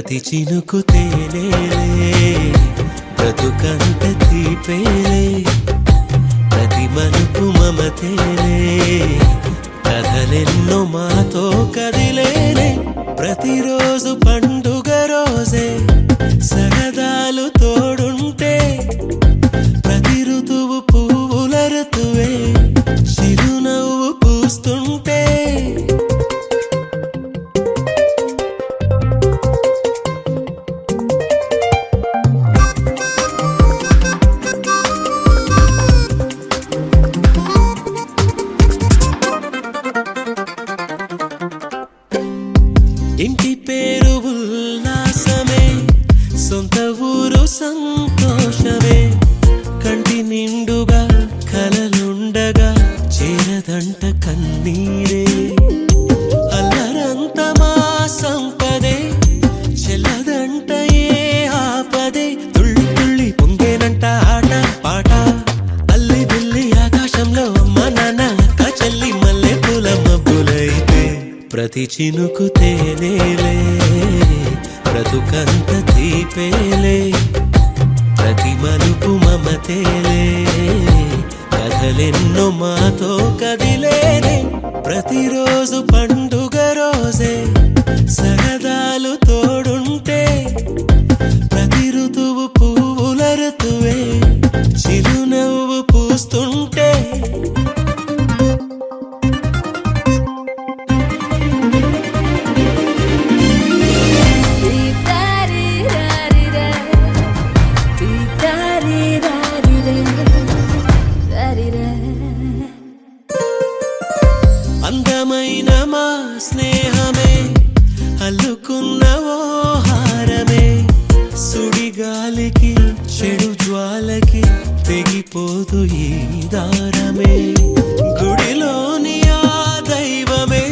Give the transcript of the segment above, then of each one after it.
ప్రతి చినుకు తేనేలే బ్రతుకంత తీపేలే ప్రతి మలుపు మమతేలే కథలెన్నో మాతో కదిలేనే ప్రతిరోజు పండుగ రోజే సరదాలు తోడుంటే ప్రతి ఋతువు పువ్వుల ఋతువే చిరునవ్వు పూస్తుంటే ఇంటి పేరు ఉల్లాసమే సొంత ఊరు సంతోషమే కంటి నిండుగా కలలుండగా చేరదంట కన్నీరే అల్లరంత మా సంపదే చెల్లదంట ఏ ఆపదే తుళ్ళి తుళ్ళి పొంగేనంట ఆట పాట అల్లి బిల్లి ఆకాశంలో అమ్మ నాన్న అక్క చెల్లి మల్లె పూల మబ్బులైతే ప్రతి చినుకు తేనేలే బ్రతుకంత తీపేలే ప్రతి మలుపు మమతేలే కథలెన్నో మాతో కదిలేనే ప్రతిరోజు పండుగ రోజే సరదాలు తోడుంటే ప్రతి ఋతువు పువ్వుల ఋతువే చిరునవ్వు పూస్తుంటే అందమైన మా స్నేహమే అల్లుకున్న ఓ హారమే సుడిగాలికి చెడు జ్వాలకి తెగిపోదు ఈ దారమే గుడిలోని ఆ దైవమే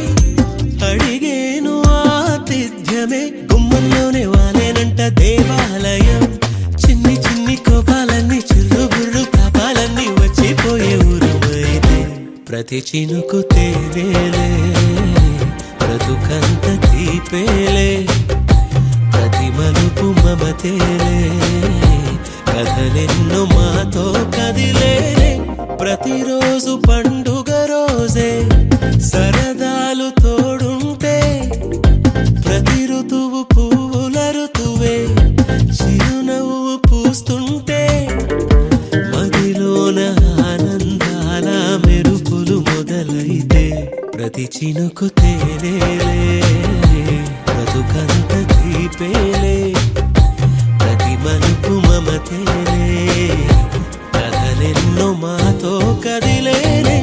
అడిగేను ఆతిథ్యమే గుమ్మంలోనే వాలేనంట దేవాలయం చిన్ని చిన్ని కోపాలన్నీ చిల్లు బుర్రు తాపాలన్నీ వచ్చిపోయే ఊరుమైతే ప్రతి చినుకు తేనేలే బ్రతుకంత తీపేలే ప్రతి మలుపు మమతేలే కథలెన్నో మాతో కదిలేనే ప్రతిరోజు పండుగ రోజే సరదాలు తోడుంటే ప్రతి ఋతువు పువ్వుల ఋతువే చిరునవ్వు పూస్తుంటే మదిలోన ఆనందాల మెరుపులు మొదలైతే ప్రతి చినుకు తేనేలే బ్రతుకంత తీపేలే ప్రతి మలుపు మమతేలే కథలెన్నో మాతో కదిలేనే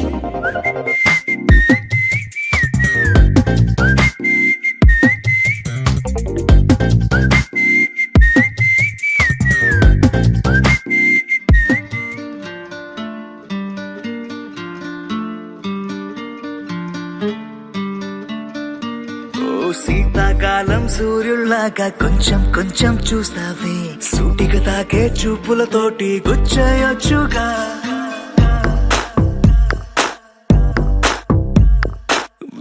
శీతాకాలం సూర్యుల్లాగా కొంచెం కొంచెం చూస్తావే సూటిగా తాకే చూపులతోటి గుచ్చయొచ్చుగా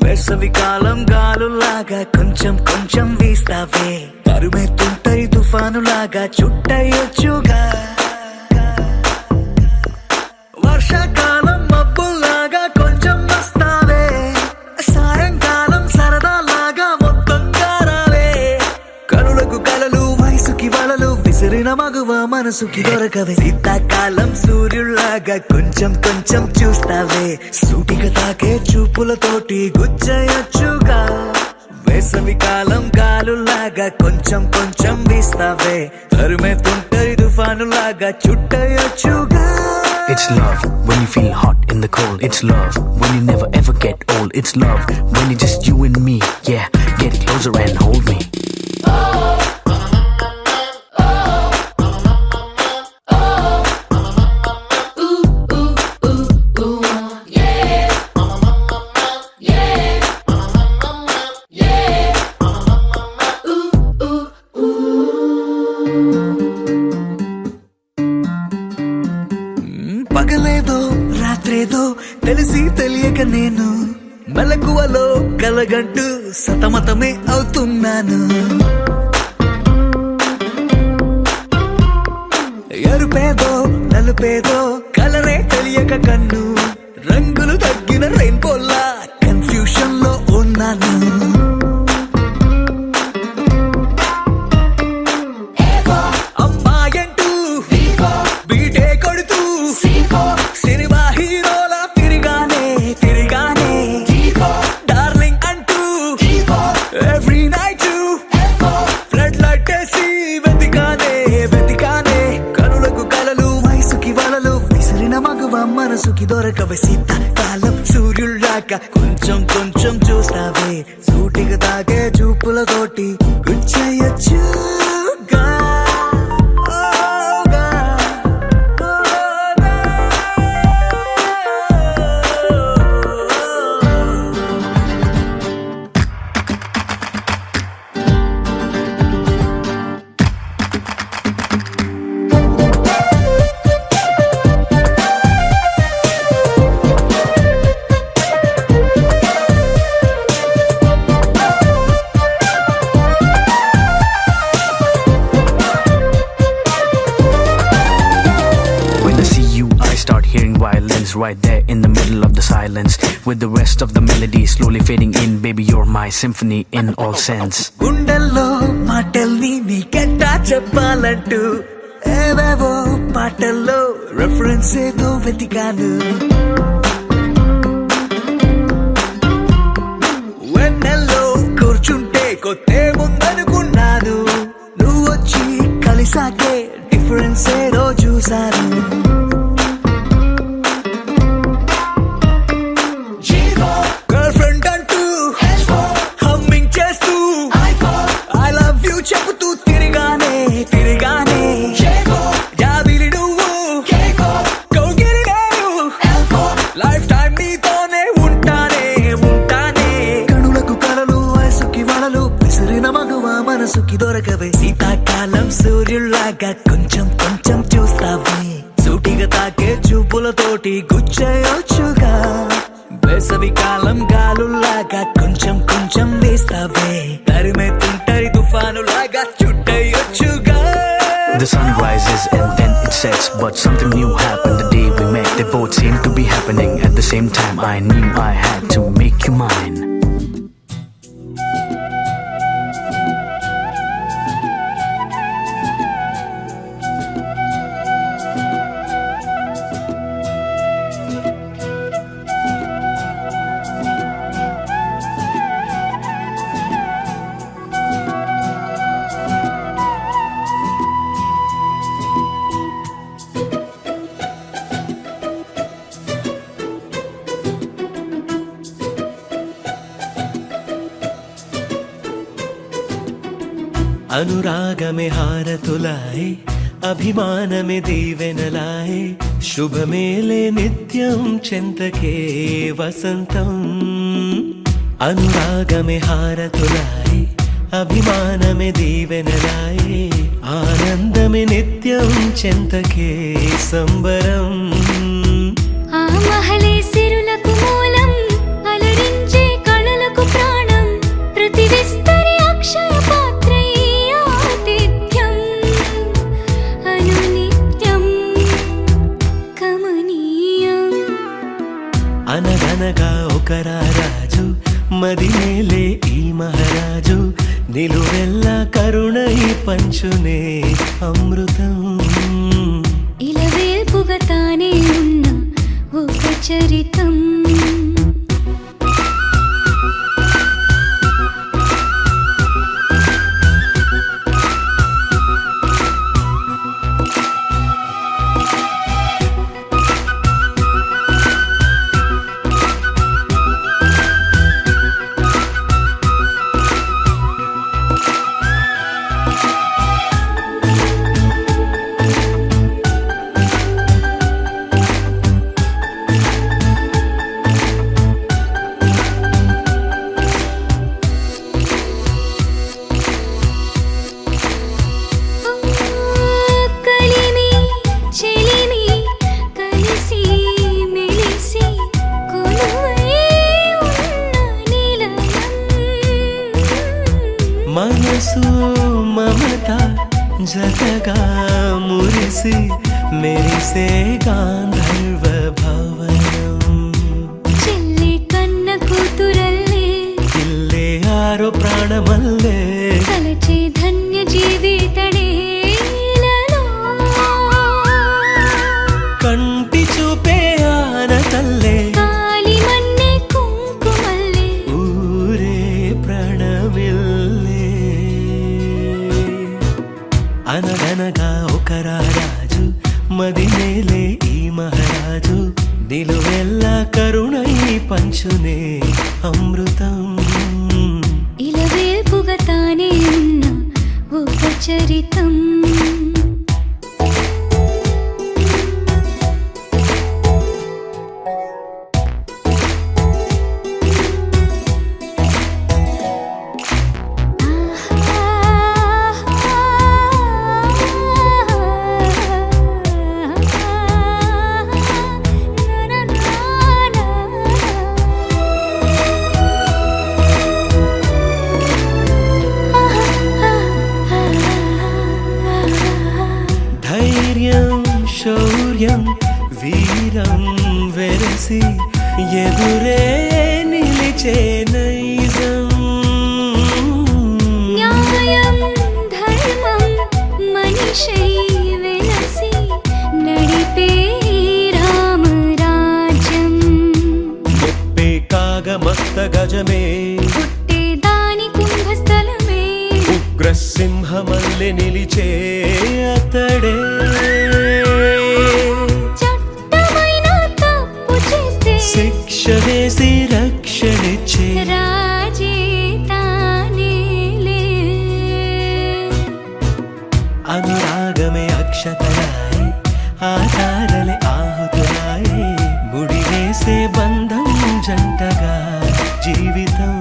వేసవి కాలం గాలులాగా కొంచెం కొంచెం వీస్తావే తరుమెత్తుంటరి తుఫానులాగా చుట్టయొచ్చుగా వర్షాకాలం మబ్బుల్లాగా కొంచెం వస్తావే సాయంకాలం సరదాలాగా మొత్తంగా రావే కనులకు కలలు వయసుకి వలలు విసిరిన మగువ మనసుకి దొరకవే శీతాకాలం సూర్యుల్లాగా కొంచెం కొంచెం చూస్తావే సూటిగా తాకే చూపులతోటి గుచ్చయొచ్చుగా వేసవి కాలం గాలులాగా కొంచెం కొంచెం వీస్తావే తరుమెత్తుంటరి తుఫానులాగా చుట్టయొచ్చుగా It's love when you feel hot in the cold. It's love when you never ever get old. It's love when it's just you and me. Yeah, get closer and hold me. పగలేదో రాత్రేదో తెలిసి తెలియక నేను మెలకువలో కలగంటూ సతమతమే అవుతున్నాను కన్ను రంగులు తగ్గిన రెయిన్బోలా confusion లో ఉన్నాను అమ్మాయంటూ బీటే కొడుతూ సినిమా హీరోలా తిరిగానే డార్లింగ్ అంటూ ఎవ్రీ నైట్ ఫ్లడ్ లైట్ వేసి వెతికానే కనులకు కలలు వయసుకి వలలు విసిరిన మగువ మనసుకి దొరకవే శీతాకాలం సూర్యుళ్ళాక కొంచెం చూస్తావే సూటిగా తాగే చూపులతోటి గుచ్చేయొచ్చుగా When I see you, I start hearing violins right there in the middle of the silence. With the rest of the melody slowly fading in, baby, you're my symphony in all sense. గుండెల్లో మాటల్ని నీకెట్టా చెప్పాలంటూ ఏవేవో పాటల్లో reference ఏదో వెతికాను వెన్నెల్లో కూర్చుంటే కొత్తే ముందనుకున్నాను నువ్వు వచ్చి కలిసాకే డిఫరెన్స్ ఏదో చూశాను గర్ల్ ఫ్రెండ్ అంటూ హమ్మింగ్ చేస్తూ ఐ లవ్ యూ చెబుతూ తిరిగానే జాబిలి నువ్వు కౌగిలి నేను లైఫ్ టైం నీతోనే ఉంటానే కనులకు కలలు వయసుకి వలలు విసిరిన మగువ మనసుకి దొరకవే శీతాకాలం సూర్యుల్లాగా కొంచెం చూస్తావే సూటిగా తాకే చూపులతోటి గుచ్చేయొచ్చుగా వేసవి కాలం గాలుల్లాగా కొంచెం వేస్తావే తరిమే తుంటరి తుఫానులాగా చుట్టయొచ్చుగా The sun rises and then it sets, but something new happened the day we met. They both seemed to be happening at the same time. I knew I had to make you mine. అనురాగమే హారతులాయే అభిమానమే దీవెనలాయే శుభమేలే నిత్యం చెంతకే వసంతం అనురాగమే హారతులాయే అభిమానమే దీవెనలాయే ఆనందమే నిత్యం చెంతకే సంబరం ఆ మహలే సిరులకు మూలం అలరించే కళలకు ప్రాణం ప్రతి విస్తరి అక్షయ పాత్రై ఆతిథ్యం అనునిత్యం కమనీయం అనగనగా ఒక రాజు మదిమేలే ఈ మహారాజు నిలువెల్లా కరుణై పంచునే అమృతం ఇలవేల్పుగా తానే ఉన్న ఒక చరితం మనసు మమత జతగా మురిసి మెరిసే గాంధర్వ భావ ಯಾರೋ ಪ್ರಾಣಮಲ್ಲೇ ಕಲಚೆ ಧನ್ಯ ಜೀವಿತಡೇలలో కంటి చూపే ఆనతల్లే కాలి మన్నే కుంకుమల్లే ఊరే ప్రాణమిల్లే అనగనగా ఒక రాజు మదినేలే ఈ మహారాజు నిలువెల్లా కరుణై పంచునే అమృతం ఇలవేల్పుగా తానే ఉన్న ఒక చరితం ధైర్యం శౌర్యం వీరం వెరసి ఎదురే నిలిచే నైజం న్యాయం ధర్మం మనిషై వెలసి నడిపే రామరాజ్యం గొప్పే కాగమస్త గజమే పుట్టే దాని కుంభస్థలమే ఉగ్రసింహమల్లె నిలిచే అతడే చట్టమైన తప్పు చేస్తే శిక్ష వేసి రక్షణిచ్చే రాజే తానేలే అనురాగమే అక్షతలాయి ఆధారలే ఆహుతులాయి ముడివేసే బంధం జంటగా జీవితం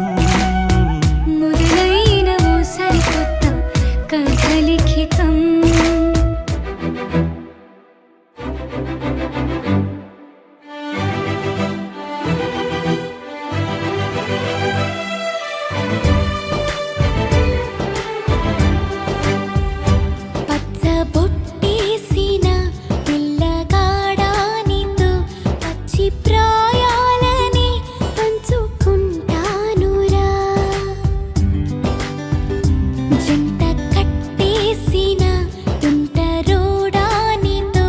మొదలైన ఓ సరికొత్త కథ లిఖితం పచ్చబొట్టేసిన పిల్లగాడానితో పచ్చి ప్రాయాలని పంచుకుంటానురా జంట కట్టేసిన తుంటరోడానితో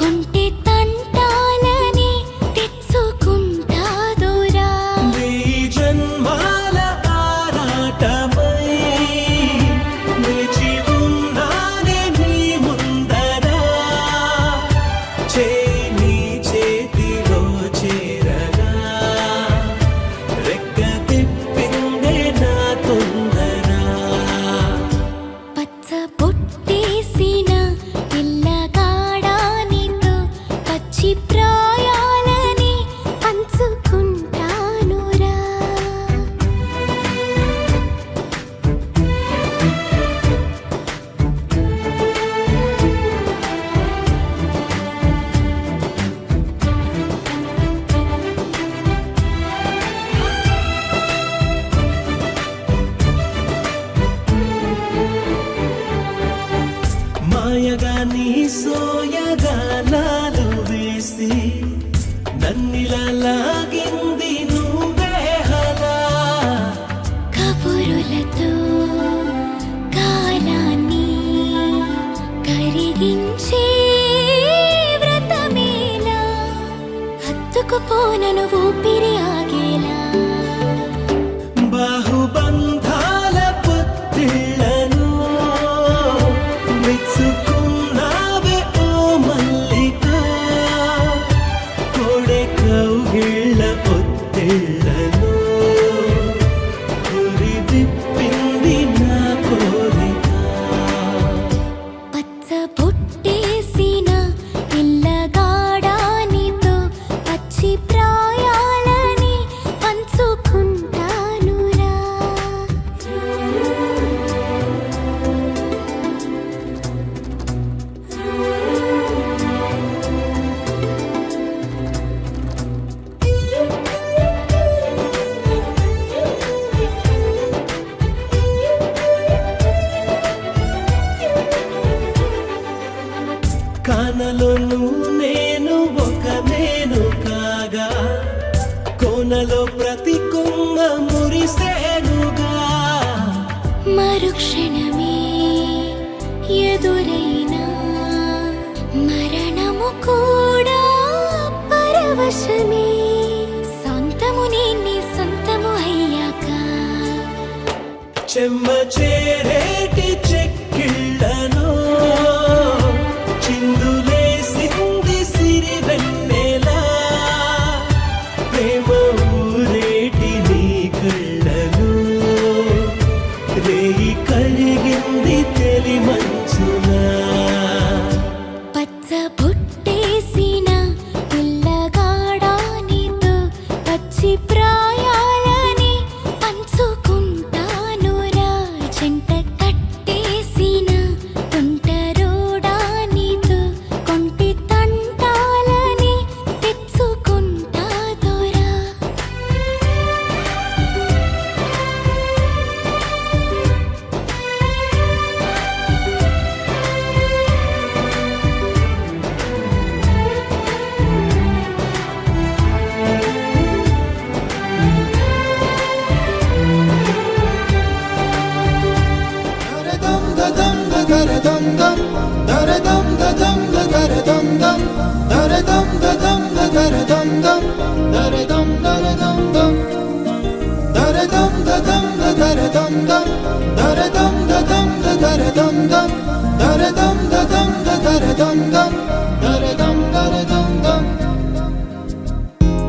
కొంటె తంటాలని తెచ్చుకుంటాదురా నీ జన్మాల ఆరాటమై వేచి ఉన్నానే నీ ముందరా నీ చేతిలో చేరగా రెక్క తిప్పిందే నా తొందరా పచ్చబొట్టేసిన పిల్లగాడానితో పచ్చి ప్రాయాలని పంచుకుంటానురా మాయగా నీ సోయగానాలు వేసి నన్నిలా లాగింది నువ్వే హలా కబురులతో కాలాన్ని కరిగించే వ్రతమేలా హత్తుకుపోనను ఊపిరి ఆగేలా బాహుబంధాల పొత్తిళ్లను మెచ్చుకున్నావే ఓ మల్లిక కోడె కౌగిళ్ళ పొత్తిళ్లను గురి విప్పింది నా కోరిక పచ్చబొట్టేసిన పిల్లగాడానితో పచ్చి ప్రాయాలని పంచుకుంటానురా కానలో నేను ఒక నేను కాగా కోనలో ప్రతి కొమ్మ మురిసేనుగా క్షణమే ఎదురైనా మరణము కూడా పరవశమే సొంతము నేనే సొంతము అయ్యాక చెమ్మ చేరేటి చెక్కిళ్ళను చిందులేసింది సిరి వెన్నెలా ప్రేమ ఊరేటి నీ కళ్ళను రేయి కరిగింది తెలి మంచునా పచ్చ బొట్టేసిన పిల్లగాడానితో పచ్చి ప్రాయాలని పంచుకుంటానురా జంట కట్టేసిన తుంటరోడానితో కొంటి తంటాలని తెచ్చుకుంటా దొరా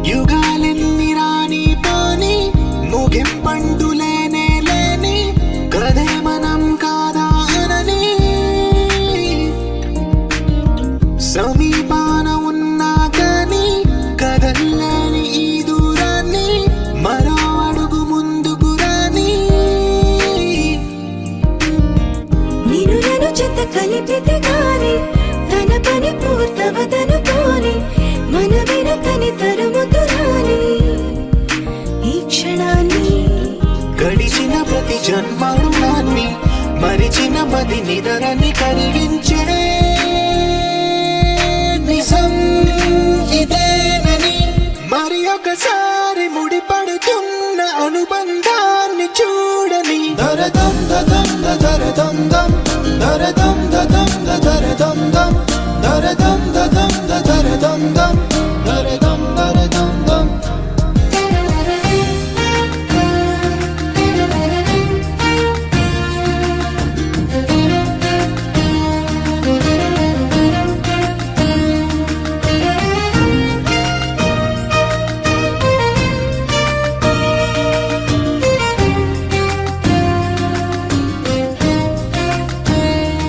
యుగాలెన్ని రాని పాని ముగింపండు లేనే లేని కదే మనం కాదా అనని సమీపాన ఉన్నా కానీ కదల్లేని ఈ దూరాన్ని మరో అడుగు ముందుకు రాని నేను నన్ను చెత్త కలిపితే గాని తన పని పూర్తవదనుకోని మన వెనకని తరుముతురాని ఈ క్షణాన్ని గడిచిన ప్రతి జన్మరుణాన్ని మరిచిన మది నిదరని కరిగించే నిజం ఇదేనని మరి ఒకసారి ముడిపడుతున్న అనుబంధాన్ని చూడని దరదం దదం దరదం దం దరదం దదం దరదం దం దరదం దదం దరదం దం దరదం దరదం దం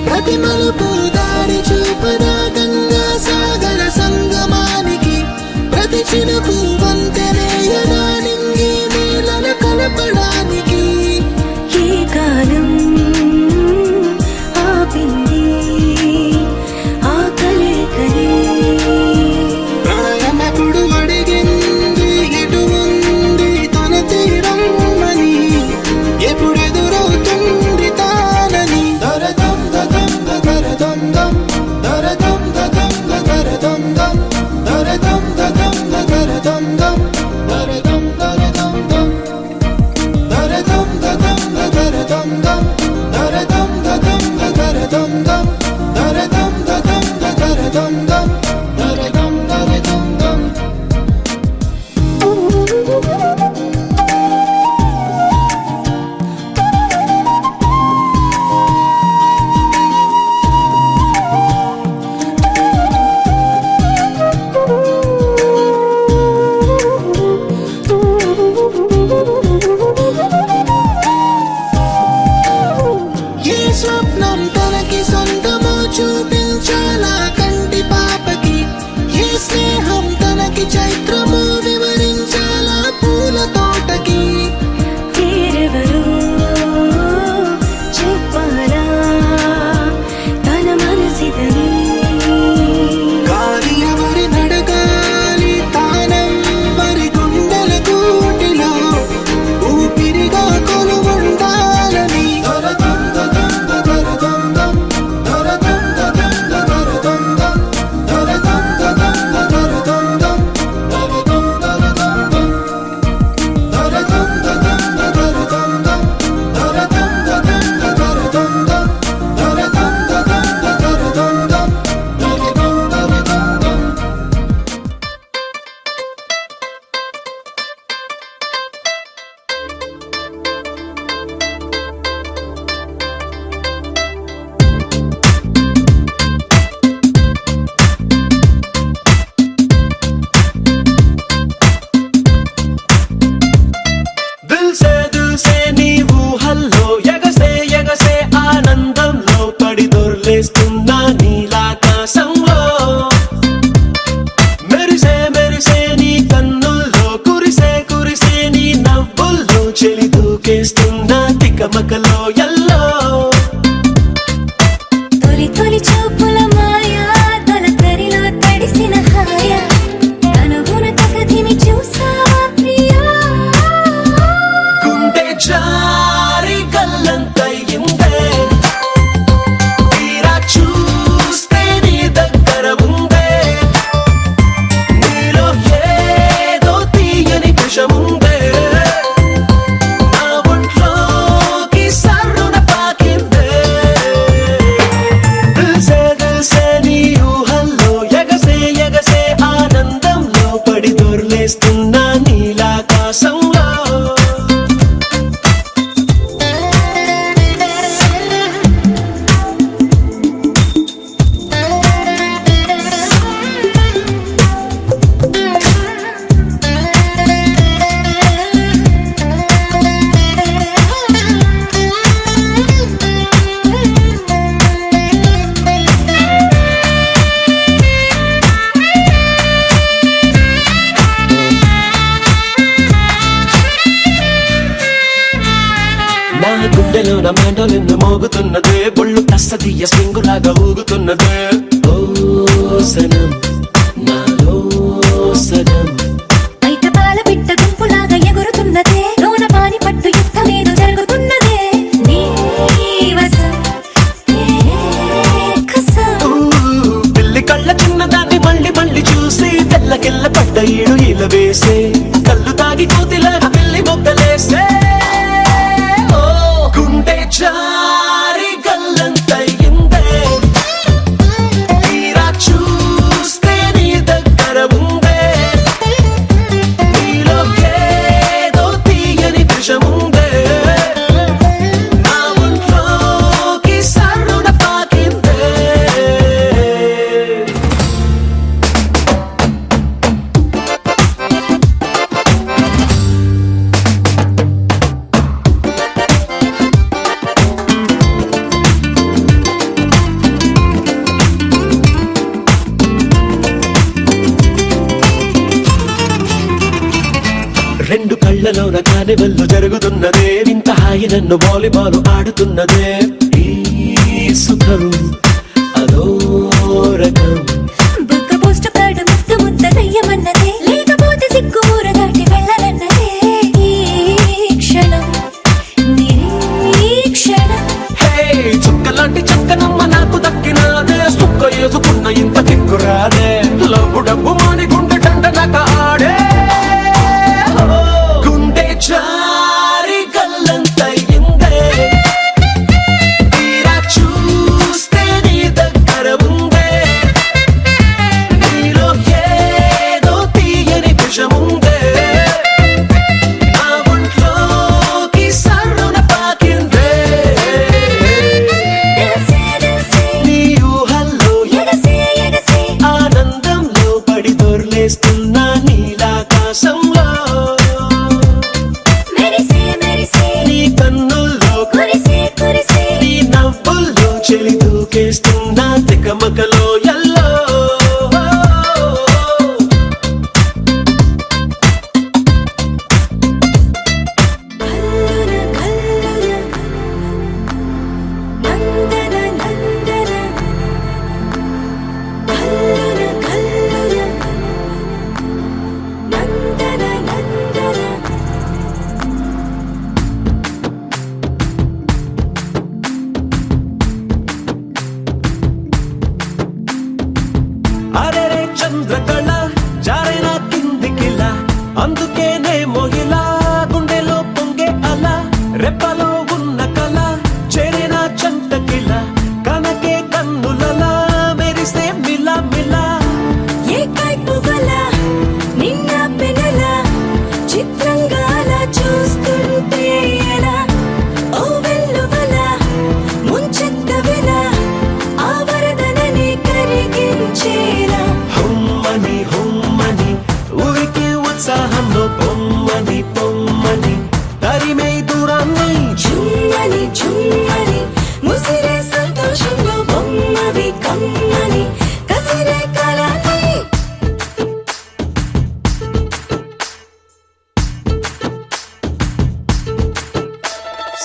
ప్రతి మలుపు దారి చూపదా గంగా సాగర సంగమానికి ప్రతి చినుకు వంతెనేయడానికి నీళ్ళ కలపడానికి ఏ కాలం ఆపింది ఆ కలే ప్రాయమప్పుడు అడిగింది ఎటు ఉంది తన తీరం అని ఎప్పుడెదురవుతుంది తానని దరదం దదం దరదం దం దరదం దదం దరదం దం దరదం దదం దరదం దం దరదం దరదం దం దరదం దదం దరదం దం దరదం దదం దరదం దం దరదం దదం దరదం దం దరదం దరదం దం ఏ స్వప్నం తనకి సొంతం గుండెలోన మ్యాండోలిన్ మోగుతున్నదే బొళ్ళు కస్తదీయ స్వింగులాగా ఊగుతున్నదే ఓ సనం నాలో సనం బయట పాల బిడ్డ గుంపులాగా ఎగురుతున్నదే లోన పాని పట్టు యుద్ధమేదో జరుగుతున్నదే నీ వసం నే కసం పిల్లి కళ్ళ చిన్నదాన్ని మళ్ళీ మళ్ళీ చూసి తెల్లకెళ్ళ పడ్డ ఈడు ఇలా వేసే కళ్ళు తాగి కోతిలాగా పిల్లి మొగ్గలేసే ఓ గుండె జారి గల్లంతయిందే తీరా చూస్తే నీ దగ్గర ఉందే నీలో ఏదో తీయని విషముందే నా ఒంట్లోకి సర్రున పాకిందే రెండు కళ్ళలోన కానివల్లు జరుగుతున్నదే వింత హాయి నన్ను వాలీబాల్ ఆడుతున్నదే ఈ సుఖం అదో రకం బుక్క పోస్ట్ కార్డు ముద్దు ముద్దనయ్యమన్నదే లేకపోతే సిగ్గు ఊర దాటి వెళ్ళనన్నదే ఈ క్షణం నిరీక్షణం హే చుక్కలాంటి చక్కనమ్మ నాకు దక్కినాదే సుక్క వేసుకున్న ఇంత దిక్కురాదే లబ్బు డబ్బు మాని గుండె దండనక ఆడే ఓ, గుండె జారి గల్లంతయిందే తీరా చూస్తే నీ దగ్గర ఉందే నీలో ఏదో తీయని విషముందే నా ఒంట్లోకి సర్రున పాకిందే ఎగసే ఎగసే నీ ఊహల్లో ఎగసే ఎగసే ఆనందంలో పడి దొర్లేస్తున్నా నీలాకాశంలో మెరిసే మెరిసే నీ కన్నుల్లో కురిసే కురిసే నీ నవ్వుల్లో చెలి దూకేస్తున్నా తికమకలో ఎల్లో కల్లున కల్లున నందన నందన కల్లున కల్లున నందన నందన అరెరే చంద్రకళ జారైన కిందికిలా అందుకేనే మొహిలా గుండెలో పొంగే అలా రెప్పలో ఉన్న కళ చేరిన చంటకిల కనకే కన్నులలా మెరిసే మిలా మిలా ఏ కైపువల నిన్న పెనల చిత్రంగా అలా చూస్తుంటే ఎలా ఓ వెల్లువల ముంచెత్తవెల ఆ వరదనని కరిగించేలా హుమ్మని హుమ్మని ఊరికి ఉత్సాహంలో పొమ్మని పొమ్మని తరిమే దూరాన్ని ఝుమ్మని ఝుమ్మని ముసిరే సంతోషంలో బొమ్మవి కమ్మని కసిరే కళని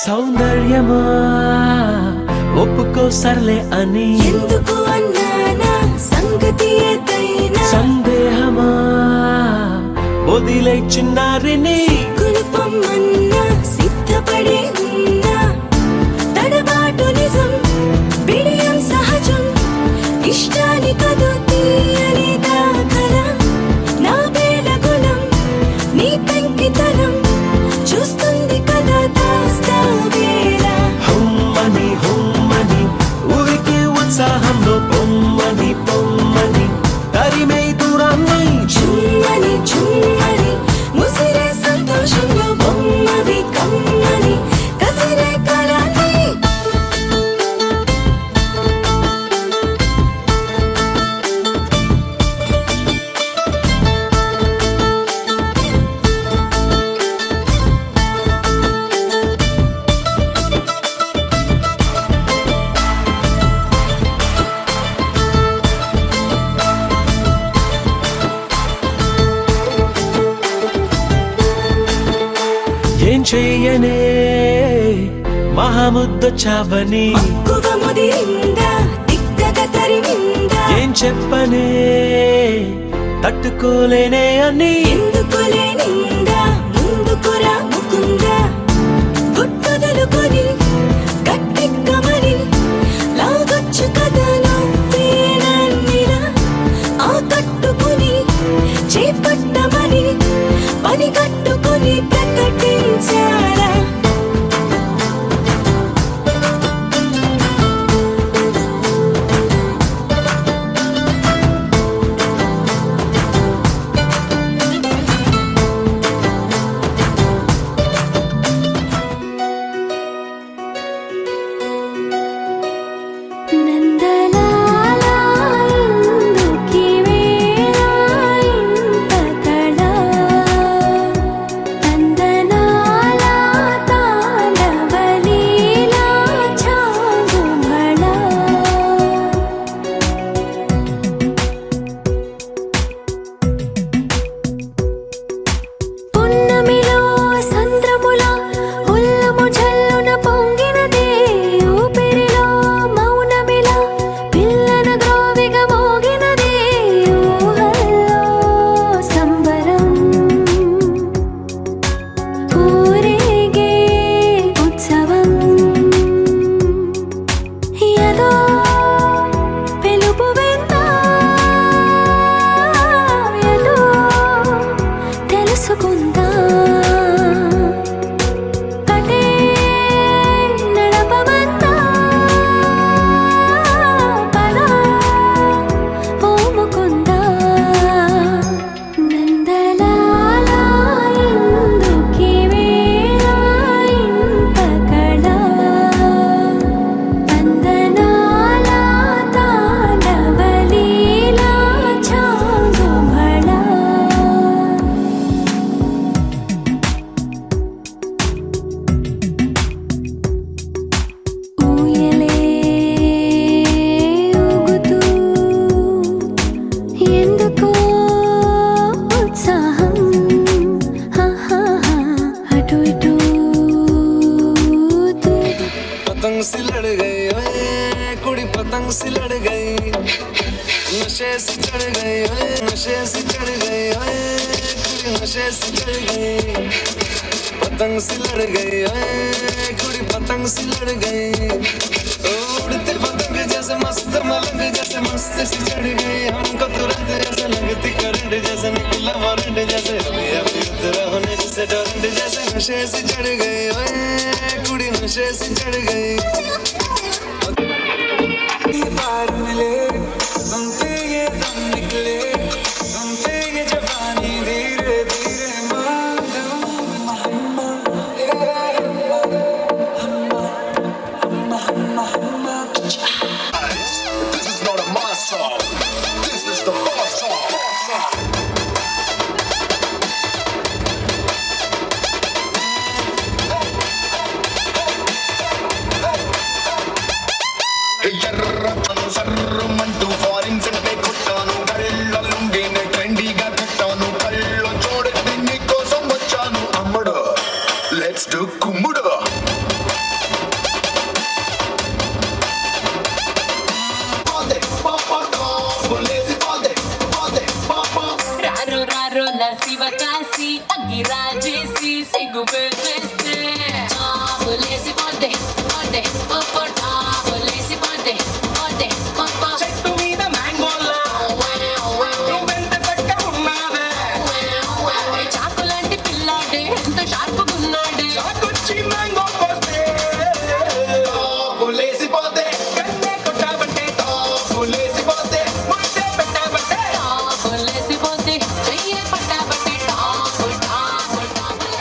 సౌందర్యమా ఒప్పుకో సర్లే అని ఎందుకు అన్నానా సంగతి ఏదైనా సందేహమా వదిలే చిన్నారిని కులుపమ్మన్నా సిద్ధపడే ఉన్నా తడబాటు నిజం బిడియం సహజం ఇష్టాని కదు తీయని దాఖల నా వేళ గుణం నీ పెంకితనం చూస్తుంది కదా దాస్తా వేళ హుమ్మని హుమ్మని ఊరికి ఉత్సాహంలో పొమ్మని పొమ్మని తరిమే దూరాన్ని ఝుమ్మని ఝుమ్మని ముసిరే సంతోషంలో బొమ్మవి కమ్మని కసిరే కళని ఏం చెయ్యనే మహాముద్దొచ్చావని మక్కువ ముదిరిందా తిక్కగా తరిమిందా ఏం చెప్పనే తట్టుకోలేనే అని ఎందుకులే నిందా ముందుకురా ముకుందా గుట్టదలుకొని గట్టెక్కమని లాగొచ్చు కథలో వేనన్నిలా ఆ కట్టుకుని చేపట్టమని పని కట్టుకుని ప్రకటించారా నందలాలా ఇందుకి వేళ ఇంత కళ నందనాలా తాండవలీలా చాగుమళ పున్నమిలో సంద్రముల ఉల్లము జల్లున పొంగినదే ఊపిరిలో మౌనమిలా పిల్లన గ్రోవిగా మోగినదే ఊహల్లో సంబరం ఊరేగే ఉత్సవం యదో పిలుపు విందా ఎటో తెలుసుకుందా కటే నడపమందా పదా పోముకుందా నందలాలా ఇందుకి వేళ ఇంత కళ నందనాలా తాండవలీలా చాగుమళ ఊయలే ఊగుతూ ఎందుకో ఉత్సాహం అటు ఇటు पतंग सी लड़ गई ओए कुड़ी पतंग सी लड़ गई नशे से चढ़ गई ओए नशे से चढ़ गई ओए कुड़ी नशे से चढ़ गई पतंग सी लड़ गई ओए कुड़ी पतंग सी लड़ गई उड़ते पतंग जैसे मस्त मलंग जैसे मस्त सी चढ़ गई हमको तुरंत ऐसे लगती करंट जैसे निकला वारंट जैसे अभी अभी उतरा होने जैसे टोरंट जैसे नशे से चढ़ गई ओए कुड़ी नशे से चढ़ गई बार मिले तुमसे ये दम निकले तुमसे ये जवानी धीरे धीरे This is not a mass song. This is the boss song. ఎర్రతను సర్రమంటూ ఫారిన్ సెంటే కొట్టాను కళ్ళ లుంగిని ట్రెండీగా కట్టాను కళ్ళ చూడకి నీ కోసం వచ్చాను అమ్మడు లెట్స్ డు కుమ్ముడు రారో రారో నా శివ కాశీ అగ్గి రాజేసి సిగ్గు పెట్టేస్తే బొలేసి పోతే పోతే పోతా బొలేసి పోతే పోతే పోతా చెట్టు మీద మ్యాంగోలా నువ్వెంత చక్కగా ఉన్నావే చాకులాంటి పిల్లాడే ఎంత షార్పుకున్నాడే చాకొచ్చి మ్యాంగో కోస్తే పులేసిపోతే కన్నే కొట్టాబట్టే పులేసిపోతే ముద్దే పెట్టాబట్టే బొలేసి పోతే చెయ్యే పట్టాబట్టే టాపు టాపు టాపు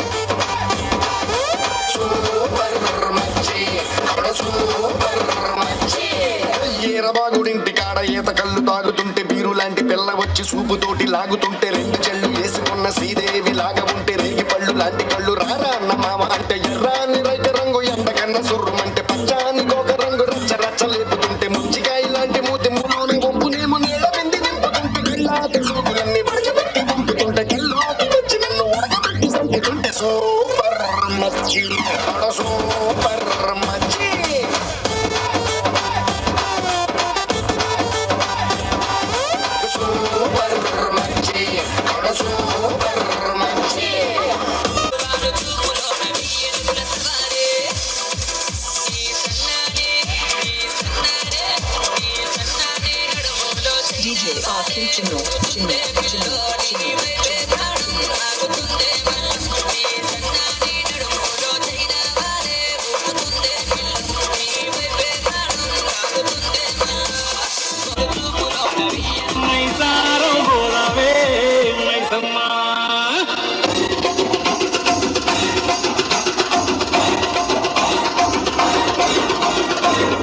ఈరబాగుడింటి కాడ ఈత కళ్ళు తాగుతుంటే బీరు లాంటి పిల్ల వచ్చి సూపుతోటి లాగుతుంటే రెండు చెళ్ళు వేసుకున్న శ్రీదేవి లాగా ఉంటే రేగి పళ్ళు లాంటి కళ్ళు రారా అన్న మామ అంటే ఎర్రాని రైత రంగు ఎండకన్న సుర్రుమంటే పచ్చాని గోక రంగు రచ్చ రచ్చ లేపుతుంటే ముచ్చికాయ లాంటి మూతి ములోని వంపునేమో నీళ్ళ వింది నింపుతుంటే గిల్లాటి సూపులన్నీ పడగబెట్టి పంపుతుంటే గిల్లోకి వచ్చి నన్ను ఉడకబెట్టి సంపుతుంటే సూపర్ మచ్చి సూపర్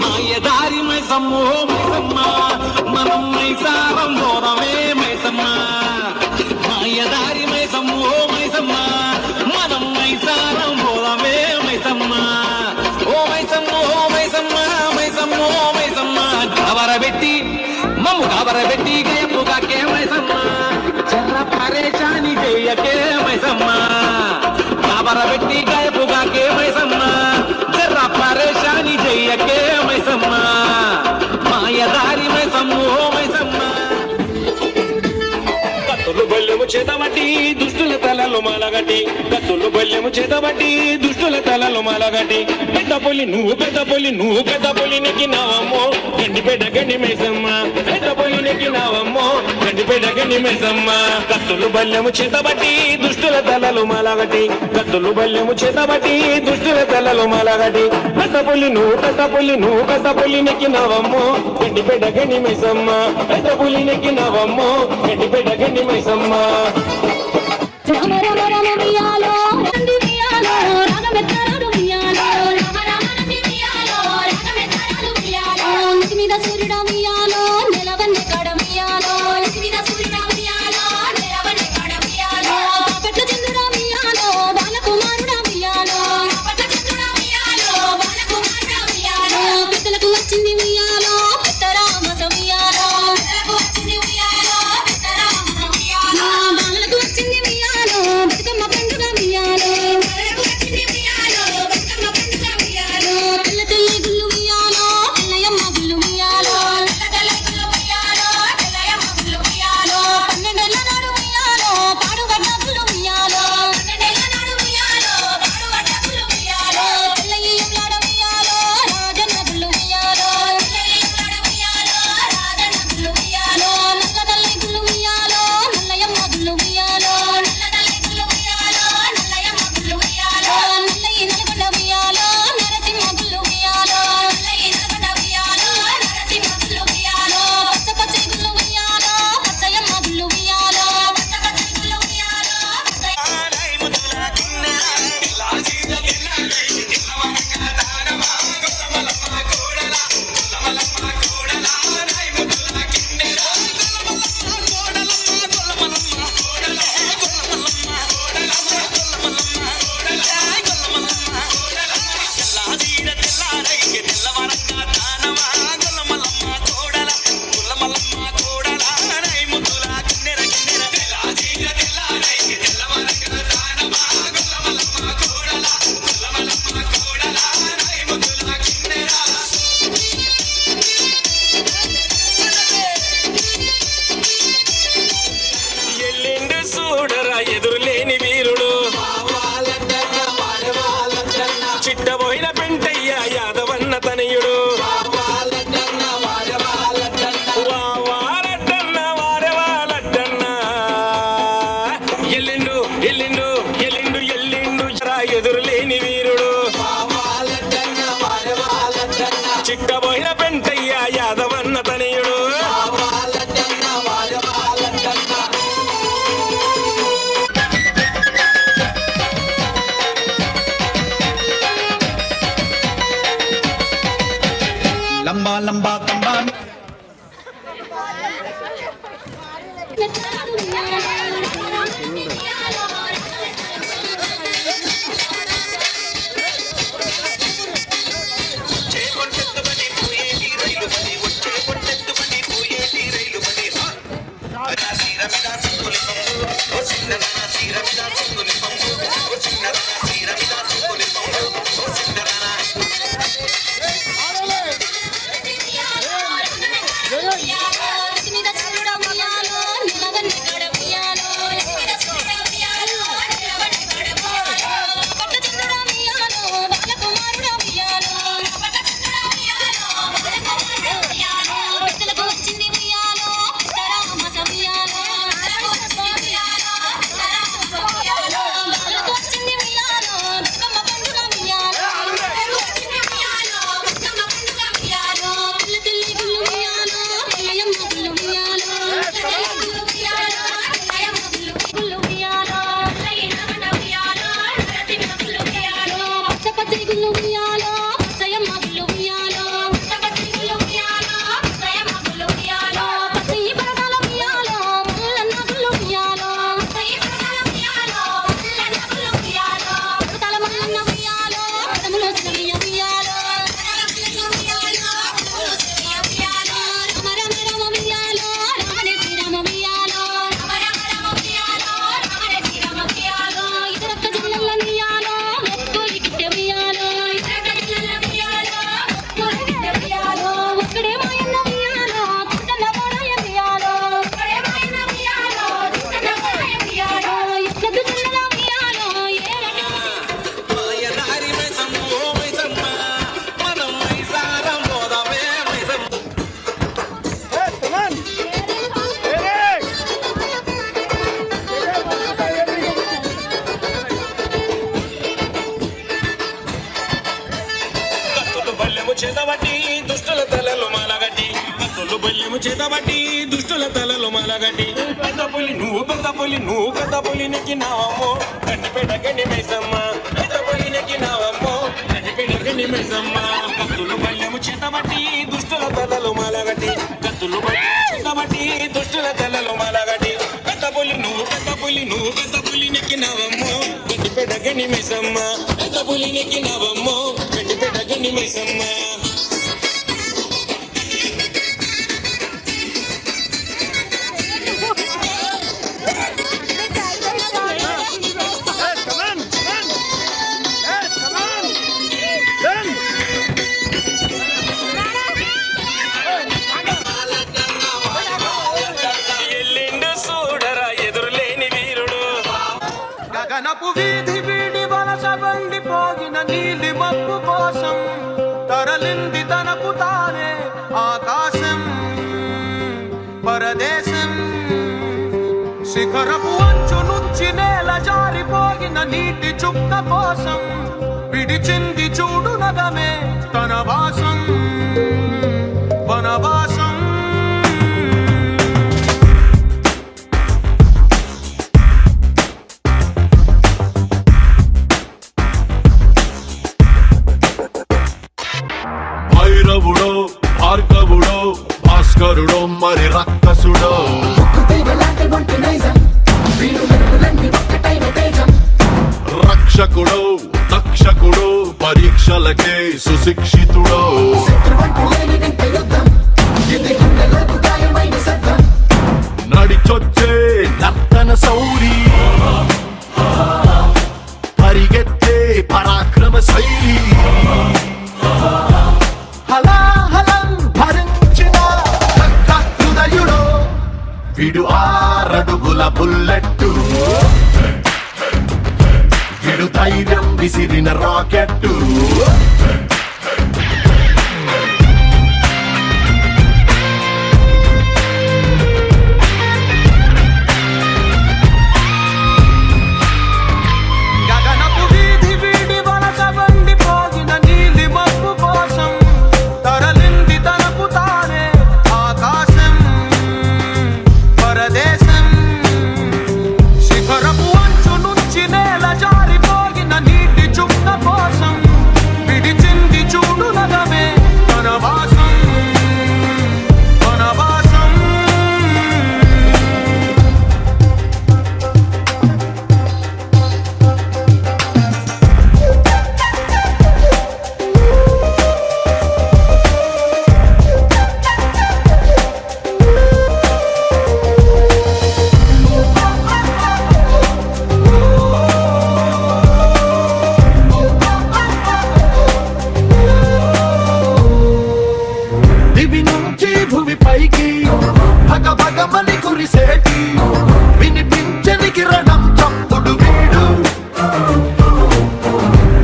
మాయదారి మైసమ్మో మైసమ్మ మనం మైసారం పోదామే మైసమ్మ మాయదారి మైసమ్మో మైసమ్మ మనం మైసారం పోదామే మైసమ్మ ఓ మైసమ్మో మైసమ్మ మైసమ్మో మైసమ్మ గాబరబెట్టి మమ్ము గాబరబెట్టి గేపుగాకే మైసమ్మ చర్ర పరేషాని చెయ్యకే మైసమ్మ గాబరబెట్టి గేపుగాకే మైసమ్మ చర్ర పరేషాని చెయ్యకే మైసమ్మ మాయదారి మైసమ్మో మైసమ్మ కత్తులు బల్లెము చేతబట్టి దుష్టుల తలలు మాలగట్టి కత్తులు బల్లెము చేతబట్టి దుష్టుల తలలు మాలగట్టి పెద్ద పొలి నువ్వు పెద్ద పొలి నువ్వు పెద్ద పొలి నెక్కినావమ్మో గండిపేట గండి మైసమ్మ పెద్ద పొలి నెక్కినావమ్మో గండిపేట గండి మైసమ్మ కత్తులు బల్లెము చేతబట్టి దుష్టుల తలలు మాలగట్టి కత్తులు బల్లెము చేతబట్టి దుష్టుల తలలు మాలగట్టి పెద్ద పొలి నువ్వు పెద్ద పొలి నువ్వు పెద్ద పొలి నెక్కినావమ్మో గండిపేట గండి మైసమ్మ పెద్ద పొలి నెక్కినావమ్మో గండిపేట గండి మైసమ్మ రామ రామ రామ వియాలో రండి వియాలో రాగమెత్తరాడు వియాలో రామ రామ రండి వియాలో రాగమెత్తరాడు వియాలో నితి మీద సూర్యుడా వియాలో నెలవన్నె కాడ వియాలో నితి మీద సూర్యుడా వియాలో నెలవన్నె కాడ వియాలో పట్ల చంద్రుడా వియాలో బాలకుమారుడా వియాలో పట్ల చంద్రుడా వియాలో బాలకుమారుడా వియాలో పెద్దలకు వచ్చింది వియాలో పెద్దరామ సవియాలో పెద్దలకు వచ్చింది వియాలో పెద్దరామ సవియాలో బాలలకు వచ్చింది వియాలో బతుకమ్మ పండుగ వియాలో బాలలకు వచ్చింది వియాలో బతుకమ్మ పండుగ వియాలో తెల్ల తెల్ల గుళ్ళు వియాలో తెల్లయమ్మ గుళ్ళు వియాలో తెల్ల తెల్ల గుళ్ళు వియాలో తెల్లయమ్మ గుళ్ళు వియాలో 12 ఏళ్ల నాడు వియాలో పాడుగడ్డ గుళ్ళు వియాలో 12 ఏళ్ల నాడు వియాలో పాడుగడ్డ గుళ్ళు వియాలో తెల్లయ్యలాడ వియాలో రాజన్న గుళ్ళు వియాలో తెల్లయ్యలాడ వియాలో రాజన్న గుళ్ళు వియాలో నల్లదల్లి గుళ్ళు వియాలో నల్లయమ్మ గుళ్ళు వియాలో నల్లదల్లి గుళ్ళు వియాలో నల్లయమ్మ గుళ్ళు వియాలో నల్లయ్య నల్గొండ వియాలో నరసింహ గుళ్ళు వియాలో నల్లయ్య నల్గొండ వియాలో నరసింహ గుళ్ళు వియాలో పచ్చ పచ్చ గుళ్ళు వియాలో పచ్చయమ్మ గుళ్ళు వియాలో పచ్చ పచ్చ గుళ్ళు వియాలో ఎల్లిండు చూడరా ఎదురులేని వీరుడు చిట్టబోయిన పెంటయ్య యాదవన్న తనయుడు వావాలడ్డన్న వారెవాలడ్డన్న ఎల్లిండు ఎల్లిండు ఎల్లిండు ఎల్లిండు రా ఎదురులేని వీరుడు చిట్టబోయిన పెంటయ్య యాదవన్న తనయుడు లంబా లంబా తంబా మెత్తరాడు వియాలో వియాలో నితి మీద సూర్యుడా వియాలో నెలవన్నె కాడ వియాలో నితి మీద సూర్యుడా వియాలో దుష్టుల తలలు మాలగట్టి కత్తులు బల్యము చేతబట్టి దుష్టుల తలలు మాలగట్టి పెద్ద పులి నువ్వు పెద్ద పులి నువ్వు పెద్ద పులి నెక్కినావమ్మో గండిపేట గండి మైసమ్మ పెద్ద పులి నెక్కినావమ్మో గండిపేట గండి మైసమ్మ కత్తులు బల్యము చేతబట్టి దుష్టుల తలలు మాలగట్టి కత్తులు బల్యము చేతబట్టి దుష్టుల తలలు మాలగట్టి పెద్ద పులి నువ్వు పెద్ద పులి నువ్వు పెద్ద పులి నెక్కినావమ్మో గండిపేట గండి మైసమ్మ పెద్ద పులి నెక్కినావమ్మో గండిపేట గండి మైసమ్మ గగనపు వీధి వీడి వలస బండిపోగిన నీలి మబ్బు కోసం తరలింది తనకు తానే ఆకాశం పరదేశం శిఖరపు అంచు నుంచి నేల జారిపోగిన నీటి చుక్క కోసం విడిచింది చూడు నగమే తన వాసం వనవాసం భైరవుడో భార్గవుడో భాస్కరుడో మరి రక్కసుడో రక్షకుడో తక్షకుడో పరీక్షలకే సుశిక్షితుడో నడిచొచ్చే నర్తన సౌరి పరిగెత్తే పరాక్రమ శైలి హలాహలం భరించిన హృదయుడో విడు 6 అడుగుల బుల్లెట్టు విడు ధైర్యం విసిరిన రాకెట్టు గగనపు వీధి వీడి వలస బండిపోగిన నీలి మబ్బు కోసం తరలింది తనకు తానే ఆకాశం పరదేశం శిఖరపు అంచు నుంచి నేల జారిపోగిన నీటి చుక్క కోసం విడిచింది చూడు నగమే తన వాసం వనవాసం దివి నుంచి భూమి పైకి భగ భగమని కురిసేటి వినిపించని కిరణం చప్పుడు వీడు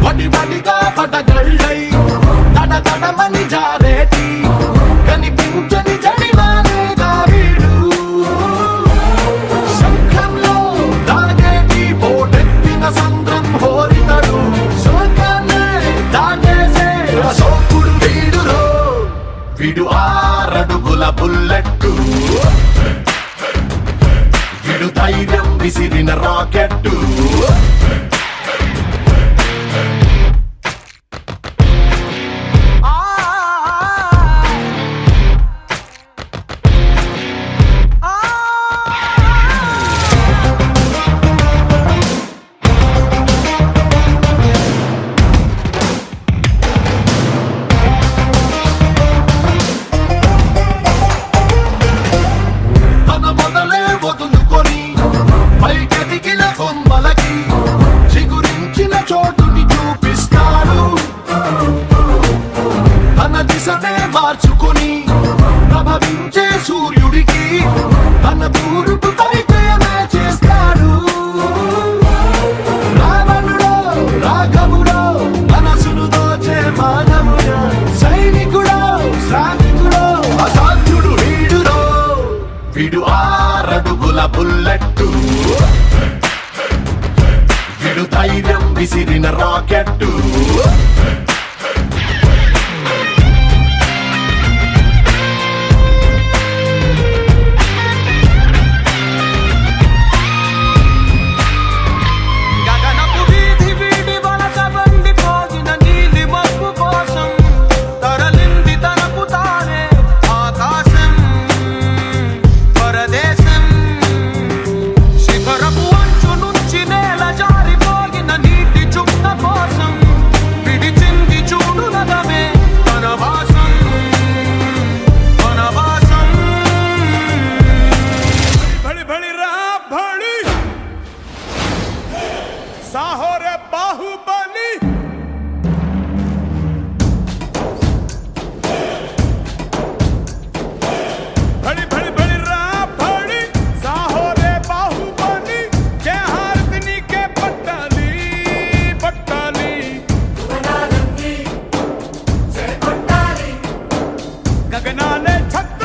వడి వడిగా పడగళ్ళై తడ తడమని జారేటి కనిపించని జడివానేగా వీడు శంఖంలో దాగేటి పోటెత్తిన సంద్రం హోరితడు శోకాన్నే దాటేసే అశోకుడు వీడురో విడు 6 అడుగుల బుల్లెట్టు విడు ధైర్యం విసిరిన రాకెట్టు తన మొదలే వదులుకొని పైకెదిగిన కొమ్మలకి చిగురించిన చోటుని చూపిస్తాడు తన దిశనే మార్చుకొని ప్రభవించే సూర్యుడికి తన తూర్పు పరిచయమే చేస్తాడు రావణుడో రాఘవుడో మనసును దోచే మానవుడో సైనికుడో శ్రామికుడో అసాధ్యుడు వీడురో విడు 6 అడుగుల బుల్లెట్టు విడు ధైర్యం విసిరిన రాకెట్టు గగనాలే ఛక్